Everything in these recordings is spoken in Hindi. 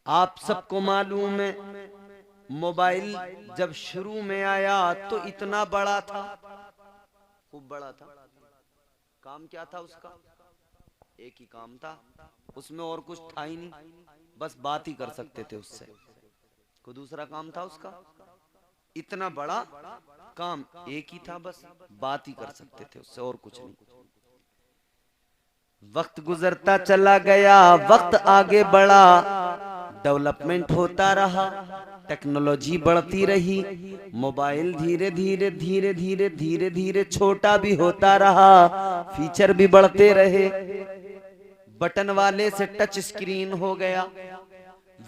आप सबको मालूम है मोबाइल जब शुरू में आया तो इतना बड़ा था, खूब बड़ा था। काम क्या था उसका? एक ही काम था, उसमें और कुछ था ही नहीं, बस बात ही कर सकते थे उससे। कोई दूसरा काम था उसका? इतना बड़ा काम एक ही था, बस बात ही कर सकते थे उससे, और कुछ नहीं। वक्त गुजरता चला गया, वक्त आगे बढ़ा, डेवलपमेंट होता रहा, टेक्नोलॉजी बढ़ती रही, मोबाइल धीरे धीरे धीरे धीरे धीरे धीरे छोटा भी होता रहा, फीचर भी बढ़ते रहे। बटन वाले से टच स्क्रीन हो गया,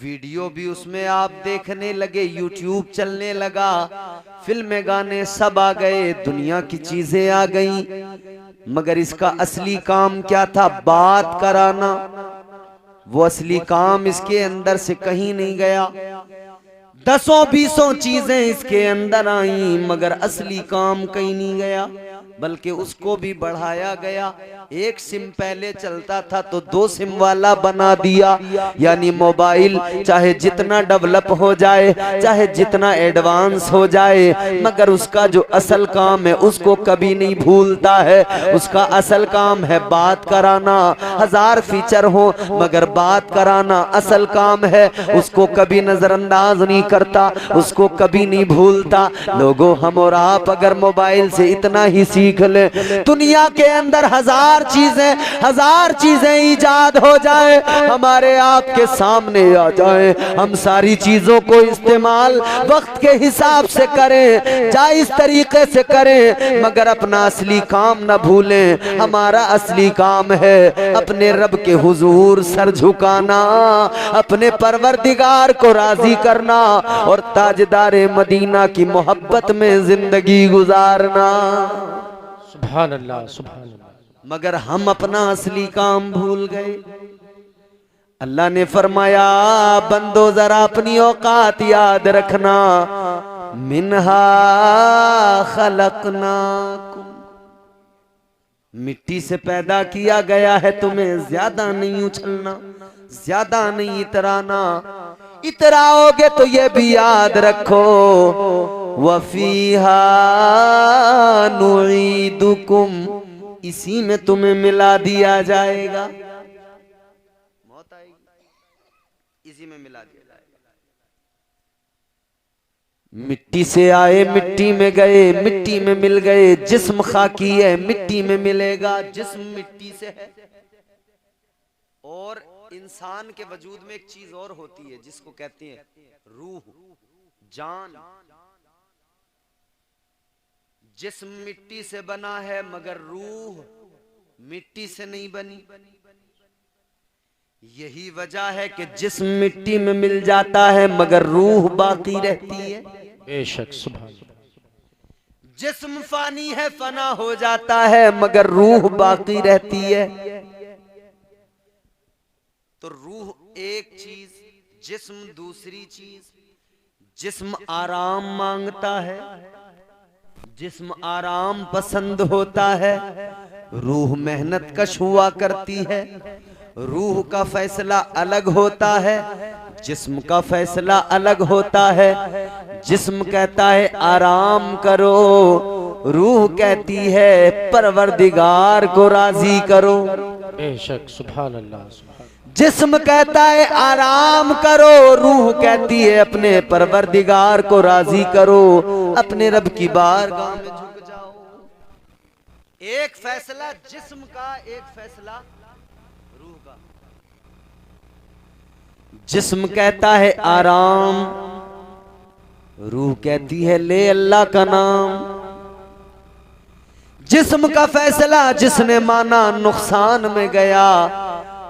वीडियो भी उसमें आप देखने लगे, यूट्यूब चलने लगा, फिल्में गाने सब आ गए, दुनिया की चीजें आ गई। मगर इसका असली काम क्या था? बात कराना। वो असली काम इसके अंदर से कहीं नहीं गया। दसों बीसों चीजें इसके अंदर आई, मगर असली काम कहीं नहीं गया, बल्कि उसको भी बढ़ाया गया। एक सिम पहले चलता था तो 2 सिम वाला बना दिया। यानी मोबाइल चाहे जितना डेवलप हो जाए, चाहे जितना एडवांस हो जाए, मगर उसका जो असल काम है उसको कभी नहीं भूलता है। उसका असल काम है बात कराना। 1000 फीचर हो मगर बात कराना असल काम है, उसको कभी नजरअंदाज नहीं करता, उसको कभी नहीं भूलता। लोगों, हम और आप अगर मोबाइल से इतना ही सीख ले, दुनिया के अंदर 1000 चीजें ईजाद हो जाए, हमारे आपके सामने आ जाए, हम सारी चीजों को इस्तेमाल वक्त के हिसाब से करें, जायज तरीके से करें, मगर अपना असली काम न भूलें। हमारा असली काम है अपने रब के हुजूर सर झुकाना, अपने परवरदिगार को राजी करना और ताजदारे मदीना की मोहब्बत में जिंदगी गुजारना। सुभान अल्लाह, सुभान अल्लाह। मगर हम अपना असली काम भूल गए। अल्लाह ने फरमाया, बंदो जरा अपनी औकात याद रखना, मिन्हा खलकनाकुम, मिट्टी से पैदा किया गया है तुम्हें, ज्यादा नहीं उछलना, ज्यादा नहीं इतराना, इतराओगे तो ये भी याद रखो, वफीहा नुईदुकुम, इसी में तुम्हें मिला दिया जाएगा। मौत आएगी, इसी में मिला दिया जाएगा। मिट्टी से आए मिट्टी में गए, मिट्टी में मिल गए, जिस्म खाकी है मिट्टी में मिलेगा, जिस्म मिट्टी से है। और इंसान के वजूद में एक चीज और होती है जिसको कहते हैं रूह, जान। जिस्म मिट्टी से बना है मगर रूह मिट्टी से नहीं बनी। यही वजह है कि जिस्म मिट्टी में मिल जाता है मगर रूह बाकी रहती है। बेशक, सुभान अल्लाह। जिस्म फानी है, फना हो जाता है, मगर रूह बाकी रहती है। तो रूह एक चीज, जिस्म दूसरी चीज। जिस्म आराम मांगता है, जिस्म आराम पसंद होता है, रूह मेहनत कश हुआ करती है। रूह का फैसला अलग होता है, जिस्म का फैसला अलग होता है। जिस्म कहता है आराम करो, रूह कहती है परवरदिगार को राजी करो। बेशक, सुभान अल्लाह, सुभान। जिस्म कहता है आराम करो, रूह कहती है अपने परवरदिगार को राजी करो, अपने रब की बारगाह में झुक जाओ। एक फैसला जिस्म का, एक फैसला रूह का। जिस्म कहता है आराम, रूह कहती है ले अल्लाह का नाम। जिस्म का फैसला जिसने माना नुकसान में गया,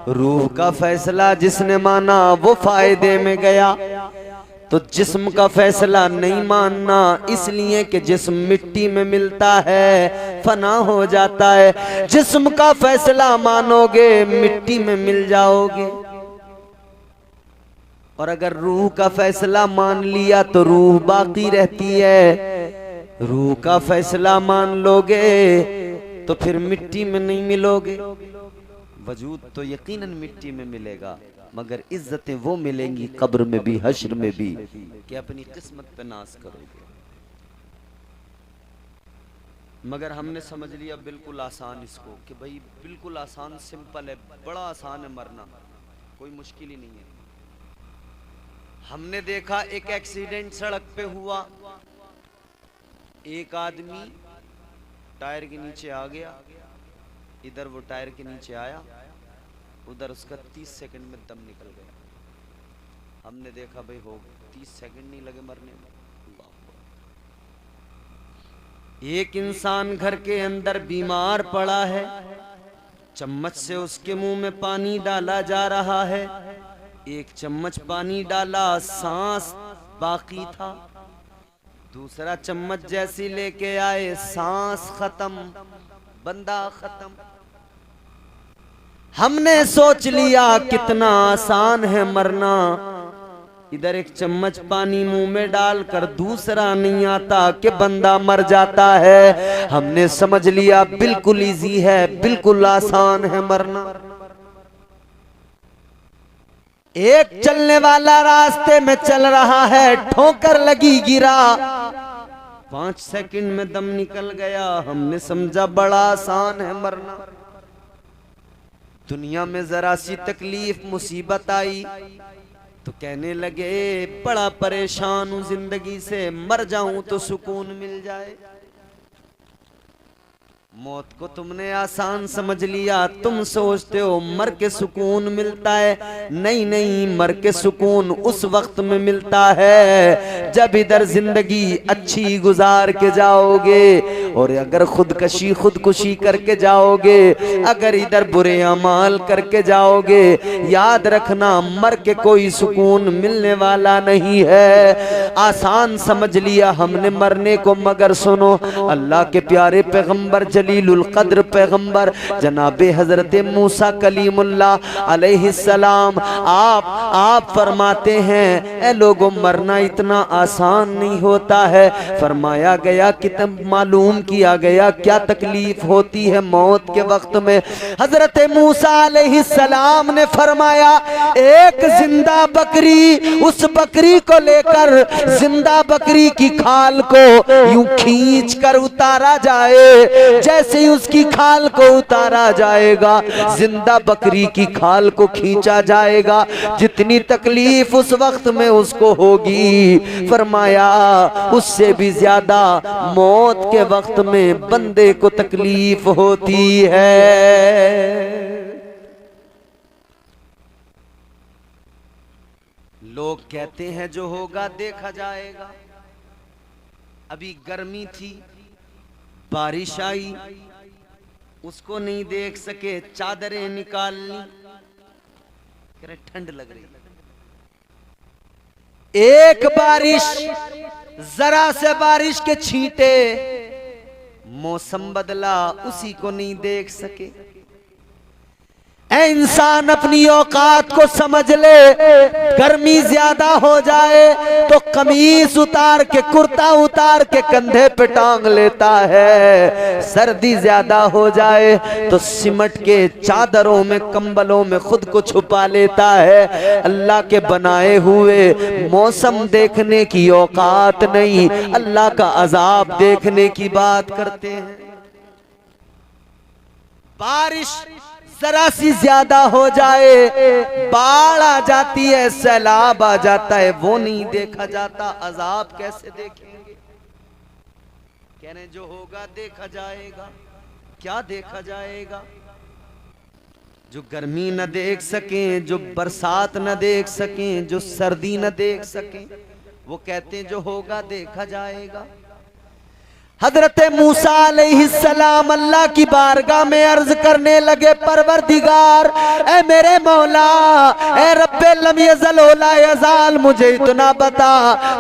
रूह का फैसला जिसने माना वो फायदे में गया। तो जिस्म का फैसला नहीं मानना, इसलिए कि जिस्म मिट्टी में मिलता है, फना हो जाता है। जिस्म का फैसला मानोगे मिट्टी में मिल जाओगे, और अगर रूह का फैसला मान लिया तो रूह बाकी रहती है। रूह का फैसला मान लोगे तो फिर मिट्टी में नहीं मिलोगे। वजूद तो यकीनन मिट्टी में मिलेगा, मगर इज्जतें वो मिलेंगी कब्र में भी हश्र में भी कि अपनी किस्मत पे नाज करोगे। मगर हमने समझ लिया बिल्कुल आसान इसको कि भाई बिल्कुल आसान, सिंपल है, बड़ा आसान है मरना, कोई मुश्किल ही नहीं है। हमने देखा एक एक्सीडेंट सड़क पे हुआ, एक आदमी टायर के नीचे आ गया, इधर वो टायर के नीचे आया, उधर उसका 30 सेकंड में दम निकल गया। हमने देखा भाई हो 30 सेकंड नहीं लगे मरने में। एक इंसान घर के अंदर बीमार पड़ा है, चम्मच से उसके मुंह में पानी डाला जा रहा है, एक चम्मच पानी डाला, सांस बाकी था, दूसरा चम्मच जैसी लेके आए, सांस खत्म, बंदा खत्म। हमने सोच लिया कितना आसान है मरना, इधर एक चम्मच पानी मुंह में डालकर दूसरा नहीं आता कि बंदा मर जाता है। हमने समझ लिया बिल्कुल इजी है, बिल्कुल आसान है मरना। एक चलने वाला रास्ते में चल रहा है, ठोकर लगी, गिरा, 5 सेकंड में दम निकल गया। हमने समझा बड़ा आसान है मरना। दुनिया में जरा सी तकलीफ मुसीबत आई तो कहने लगे बड़ा परेशान हूं जिंदगी से, मर जाऊं तो सुकून मिल जाए। मौत को तुमने आसान समझ लिया, तुम सोचते हो मर के सुकून मिलता है। नहीं नहीं, मर के सुकून उस वक्त में मिलता है जब इधर जिंदगी अच्छी गुजार के जाओगे, और अगर खुदकुशी करके जाओगे, अगर इधर बुरे अमाल करके जाओगे, याद रखना मर के कोई सुकून मिलने वाला नहीं है। आसान समझ लिया हमने मरने को, मगर सुनो, अल्लाह के प्यारे पैगंबर जलीलुल कद्र पैगंबर जनाबे हजरत मूसा कलीमुल्लाह अलैहिस्सलाम आप फरमाते हैं ए लोगों, मरना इतना आसान नहीं होता है। फरमाया गया कि तब मालूम किया गया क्या तकलीफ होती है मौत के वक्त में। हजरत मूसा अलैहिस्सलाम ने फरमाया एक जिंदा बकरी, उस बकरी को लेकर जिंदा बकरी की खाल को यूं खींच कर उतारा जाए, जैसे ही उसकी खाल को उतारा जाएगा, जिंदा बकरी की खाल को खींचा जाएगा, जितनी तकलीफ उस वक्त में उसको होगी, फरमाया उससे भी ज्यादा मौत के वक्त में बंदे को तकलीफ होती है। लोग कहते हैं जो होगा देखा जाएगा। अभी गर्मी थी, बारिश आई, उसको नहीं देख सके, चादरें निकाल ली, कह रहे ठंड लग रही। एक बारिश, जरा से बारिश के छींटे, मौसम बदला, उसी को नहीं देख सके। ऐ इंसान अपनी औकात को समझ ले, गर्मी ज्यादा हो जाए तो कमीज उतार के, कुर्ता उतार के कंधे पे टांग लेता है, सर्दी ज्यादा हो जाए तो सिमट के चादरों में, कंबलों में खुद को छुपा लेता है। अल्लाह के बनाए हुए मौसम देखने की औकात नहीं, अल्लाह का अजाब देखने की बात करते हैं। बारिश जरा सी ज्यादा हो जाए, बाढ़ आ जाती है, सैलाब आ जाता है, वो नहीं देखा जाता, अजाब कैसे देखेंगे। कहने जो होगा देखा जाएगा। क्या देखा जाएगा? जो गर्मी न देख सकें, जो बरसात न देख सकें, जो सर्दी न देख सकें, वो कहते हैं जो होगा देखा जाएगा। हजरत मूसा अलैहिस्सलाम अल्लाह की बारगाह में अर्ज करने लगे, परवरदिगार, ए मेरे मौला, ए रब्बे लम यज़ल वला यज़ाल, मुझे इतना बता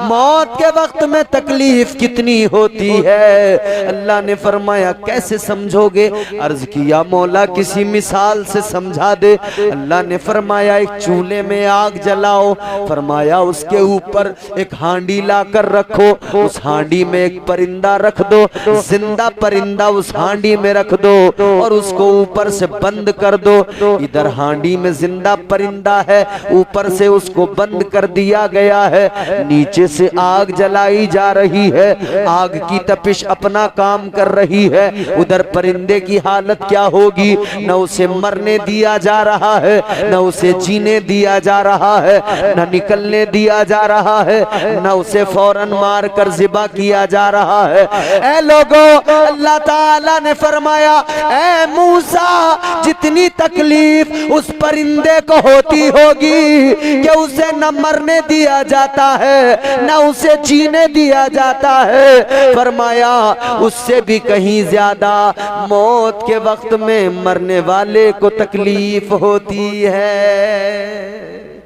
मौत के वक्त में तकलीफ कितनी होती है। अल्लाह ने फरमाया कैसे समझोगे? अर्ज किया मौला किसी मिसाल से समझा दे। अल्लाह ने फरमाया एक चूल्हे में आग जलाओ, फरमाया उसके ऊपर एक हांडी ला कर रखो, उस हांडी में एक परिंदा रख दो, जिंदा परिंदा उस हांडी में रख दो और उसको ऊपर से बंद कर दो। इधर हांडी में जिंदा परिंदा है, ऊपर से उसको बंद कर दिया गया है, नीचे से आग जलाई जा रही है, आग की तपिश अपना काम कर रही है। उधर परिंदे की हालत क्या होगी? न उसे मरने दिया जा रहा है, न उसे जीने दिया जा रहा है, न निकलने दिया जा रहा है, न उसे फौरन मार कर ज़िबा किया जा रहा है। ऐ लोगों, अल्लाह ताला ने फरमाया, ऐ मूसा, जितनी तकलीफ उस परिंदे को होती होगी कि उसे न मरने दिया जाता है न उसे जीने दिया जाता है, फरमाया उससे भी कहीं ज्यादा मौत के वक्त में मरने वाले को तकलीफ होती है।